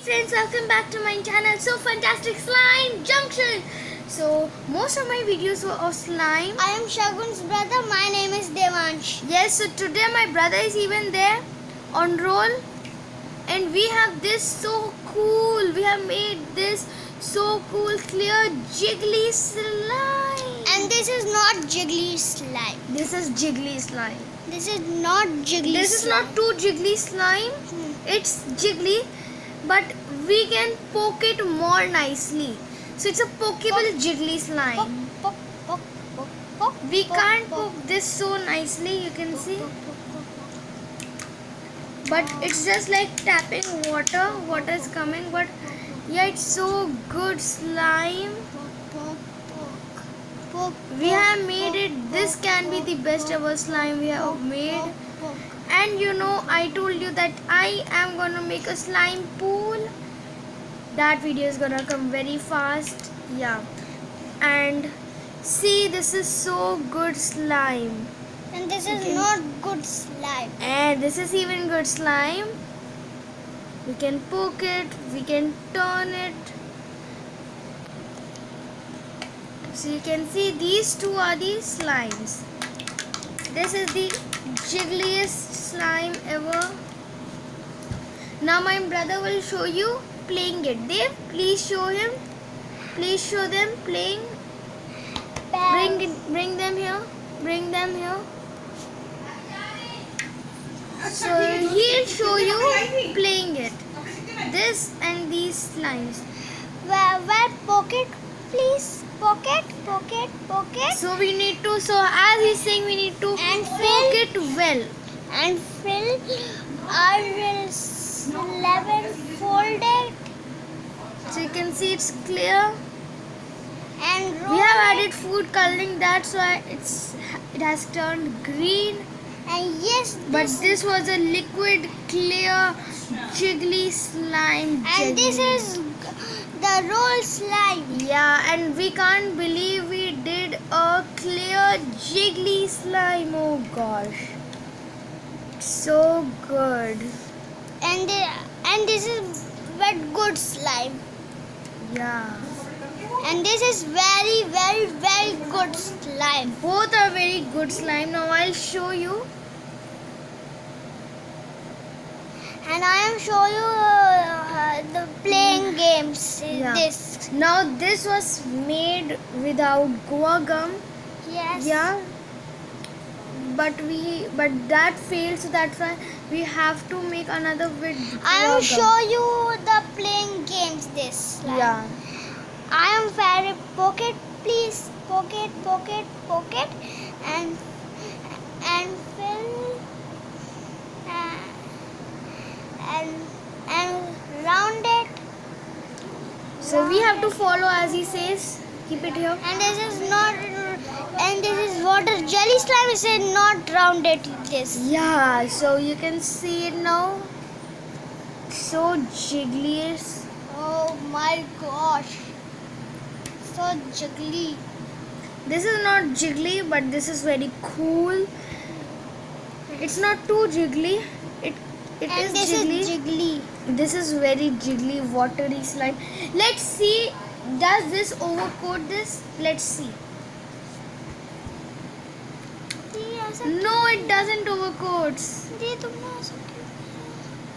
Friends, welcome back to my channel. So fantastic slime junction. So most of my videos were of slime. I am Shagun's brother. My name is Devansh. Yes, so today my brother is even there on roll, and we have this so cool. We have made this so cool clear jiggly slime. And this is not jiggly slime. This is jiggly slime. This is not jiggly This is slime. not too jiggly slime. It's jiggly, but we can poke it more nicely. So it's a pokeable jiggly slime. Poke, poke, poke, poke, We poke, can't poke, poke this so nicely, you can see. poke, poke, poke. But it's just like tapping water. Water is coming, but yeah, it's so good slime. Poke, poke, poke, We have made poke, it. This poke, can be the poke, best poke, ever slime we have poke, made. poke, poke. And you know, I told you that I am gonna make a slime pool. That video is gonna come very fast. Yeah. And see, this is so good slime. And this is Okay. not good slime. And this is even good slime. We can poke it, we can turn it. So you can see these two are the slimes. This is the jiggliest slime ever. Now my brother will show you playing it. Dave, please show him. Please show them playing. Bring them here. Bring them here. So he'll show you playing it. This and these slimes. Where poke it, please? Poke it, poke it, poke it. So we need to. So as he's saying, we need to And poke it well. And fill our 11 folded So you can see it's clear. and roll We have it. added food coloring. That's why it has turned green. And yes, But this was a liquid, clear, jiggly slime. and this jelly. is the roll slime. Yeah, and we can't believe we did a clear, jiggly slime. Oh gosh, so good. And this is very good slime. Yeah, And this is very, very, very good slime. both are very good slime. Now I'll show you. And I am show you the playing games. Yeah. This. Now this was made without guar gum. Yes. Yeah, but that failed, so that's why we have to make another with I guar am gum. show you the playing games. This slime. Yeah. I am very poke it, please. Poke it, poke it, poke it, and fill and round it. So we have to follow as he says. Keep it here. And this is not. And this is water jelly slime. Is not rounded. This. Yeah, so you can see it now. So jiggly. Oh my gosh. So jiggly. This is not jiggly, but this is very cool. It's not too jiggly. It And is this jiggly. is jiggly. This is very jiggly, watery slime. Let's see. Does this overcoat this? Let's see. No, it doesn't overcoats.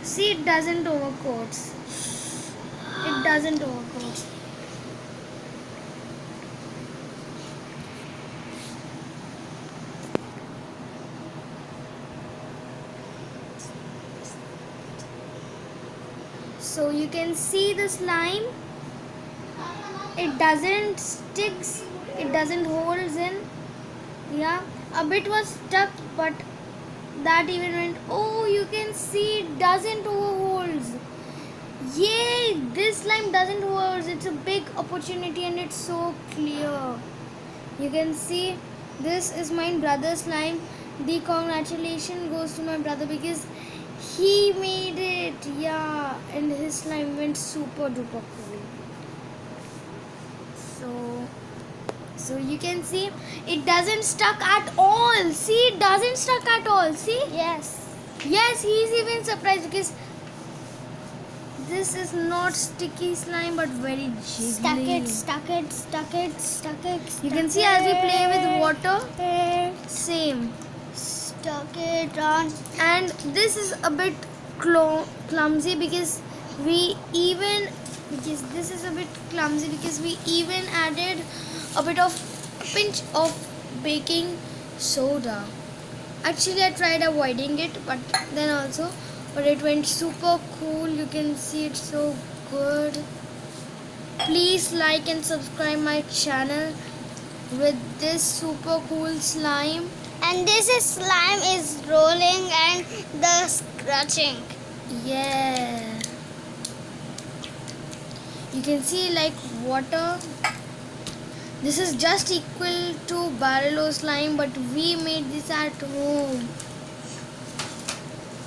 See, it doesn't overcoats. It doesn't overcoats. So you can see the slime. It doesn't sticks. It doesn't holds in. Yeah, a bit was stuck, but that even went. Oh, you can see it doesn't overholds. Yay! This slime doesn't holds. It's a big opportunity and it's so clear. You can see this is my brother's slime. The congratulations goes to my brother because he made it. Yeah, and his slime went super duper cool. So you can see it doesn't stuck at all. See, it doesn't stuck at all. See? Yes. Yes, he is even surprised because this is not sticky slime but very jiggly. Stuck it, stuck it, stuck it, stuck it. You can see as we play with water, same. Stuck it on. And this is a bit clumsy because we even added a pinch of baking soda. Actually, I tried avoiding it, but it went super cool. You can see it's so good. Please like and subscribe my channel with this super cool slime. And this is slime is rolling and the scratching. Yeah. You can see like water. This is just equal to Barolo slime, but we made this at home.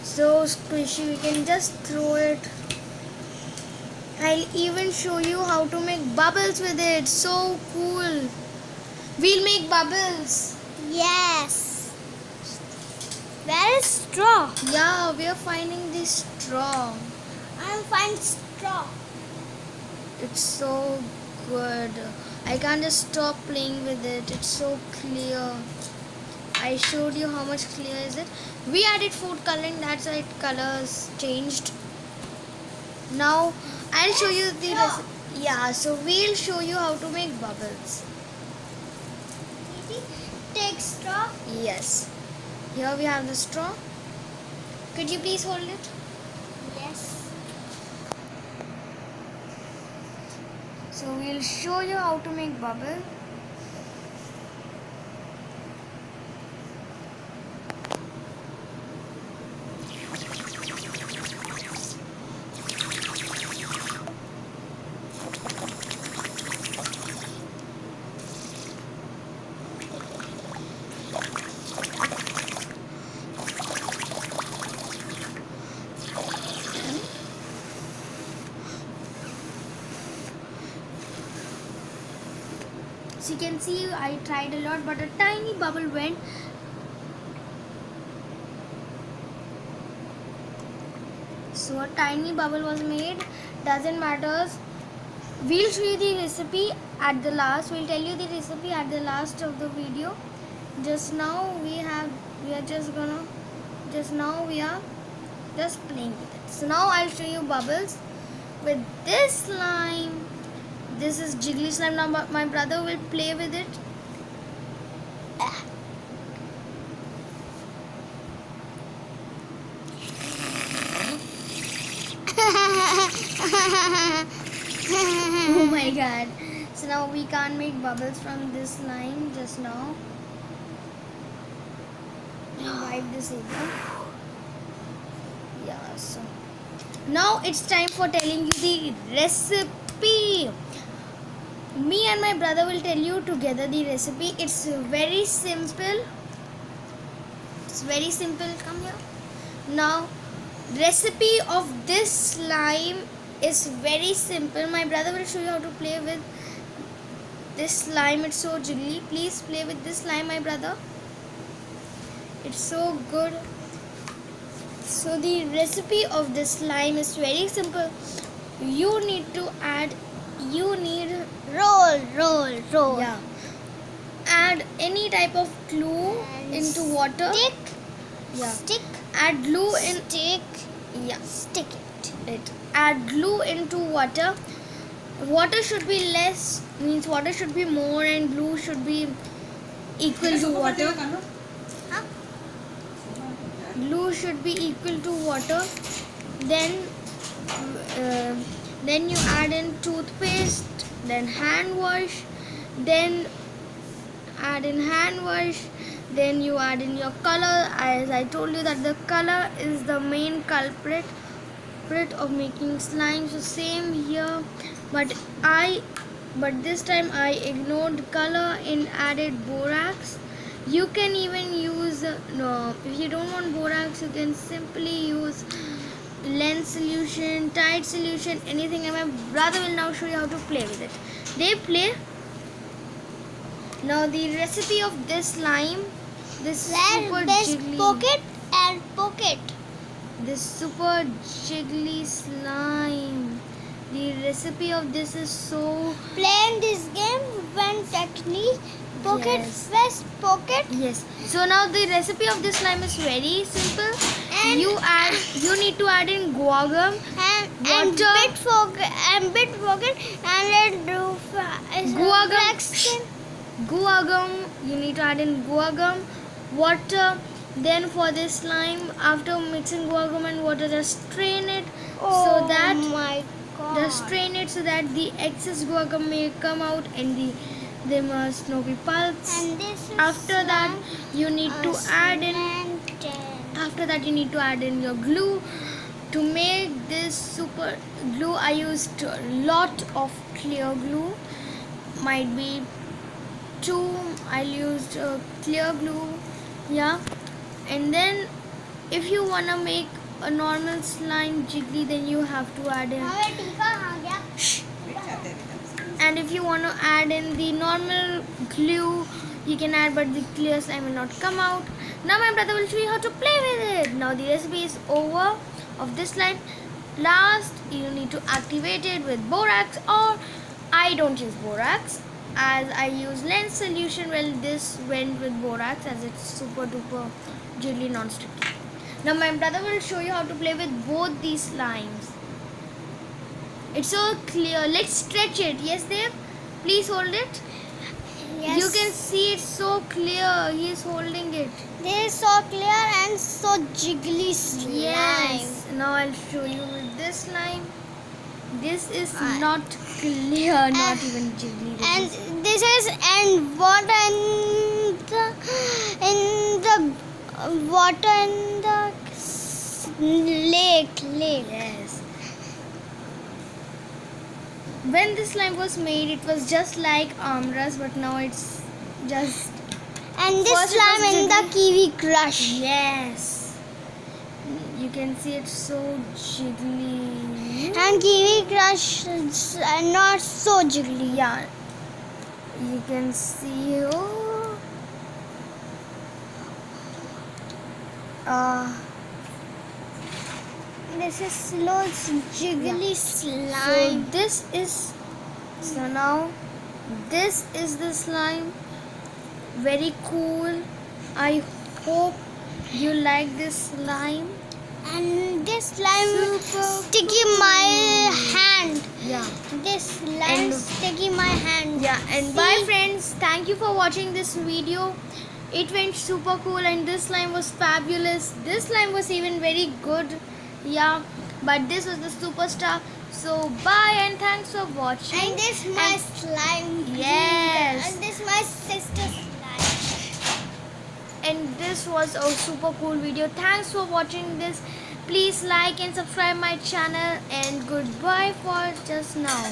So squishy, we can just throw it. I'll even show you how to make bubbles with it. So cool. We'll make bubbles. Yes. Where is straw? Yeah, we are finding the straw. I'm finding straw. It's so good. I can't just stop playing with it. It's so clear. I showed you how much clear is it. We added food coloring, that's why colors changed. Now I'll show you the recipe. Yeah, so we'll show you how to make bubbles. Take straw. Yes. Here we have the straw. Could you please hold it? Yes. So we'll show you how to make bubble. So you can see I tried a lot, but a tiny bubble went. So a tiny bubble was made. Doesn't matter. We'll show you the recipe at the last. We'll tell you the recipe at the last of the video. Just now we are just playing with it. So now I'll show you bubbles with this slime. This is jiggly slime. Now my brother will play with it. Oh my god. So now we can't make bubbles from this slime just now. Wipe this area. Yeah, so now it's time for telling you the recipe. Me and my brother will tell you together the recipe. It's very simple. Come here. Now, recipe of this slime is very simple. My brother will show you how to play with this slime. It's so jiggly. Please play with this slime, my brother. It's so good. So the recipe of this slime is very simple. You need Roll. yeah, add any type of glue And into water. Stick. Yeah. Stick. Add glue in. Stick. Yeah. Stick it. Add glue into water. Water should be less, means water should be more, and glue should be equal to water. Huh? Glue should be equal to water. Then you add in toothpaste, then hand wash, then you add in your color. As I told you that the color is the main culprit of making slime. So same here, but this time I ignored color and added borax. You can even use if you don't want borax, you can simply use lens solution, Tide solution, anything. And my brother will now show you how to play with it. They play. Now the recipe of this slime, this super Best jiggly. pocket and pocket. this super jiggly slime. The recipe of this is so Playing this game when technically pocket Yes. first pocket yes. So now the recipe of this slime is very simple. and You need to add in guar gum, and water. bit pocket and let do Guar gum. black skin. Guar gum. You need to add in guar gum, water. Then for this slime, after mixing guar gum and water, just strain it Oh so that my god. just strain it so that the excess guar gum may come out and there must no be pulps. And this is After that, you need to add in. in. After that, you need to add in your glue. To make this super glue, I used a lot of clear glue. Might be two. I used clear glue. Yeah. And then, if you wanna make a normal slime jiggly, then you have to add in. And if you want to add in the normal glue, you can add, but the clear slime will not come out. Now my brother will show you how to play with it. Now the recipe is over of this slime. Last, you need to activate it with borax, or I don't use borax as I use lens solution. Well, this went with borax as it's super duper jiggly non-sticky. Now my brother will show you how to play with both these slimes. It's so clear. Let's stretch it. Yes, Dev? Please hold it. Yes. You can see it's so clear. He is holding it. This is so clear and so jiggly slime. Yes. Now I'll show you with this slime. This is Uh, not clear, not even jiggly. This is- And water in the lake. yes. When this slime was made, it was just like Amras, but now it's just And this First it slime was in the jiggly. kiwi crush. yes. You can see it's so jiggly. And kiwi crush is not so jiggly. Yeah, you can see. Oh, This is slow jiggly so slime. so now this is the slime. Very cool. I hope you like this slime. And this slime Super sticky my hand. Yeah. This slime And- sticky my hand. Yeah, and See? bye friends. Thank you for watching this video. It went super cool and this slime was fabulous. This slime was even very good. Yeah, but this was the superstar. So bye and thanks for watching. And this my And- slime. Yes. And this my sister's slime. And this was a super cool video. Thanks for watching this. Please like and subscribe my channel and goodbye for just now.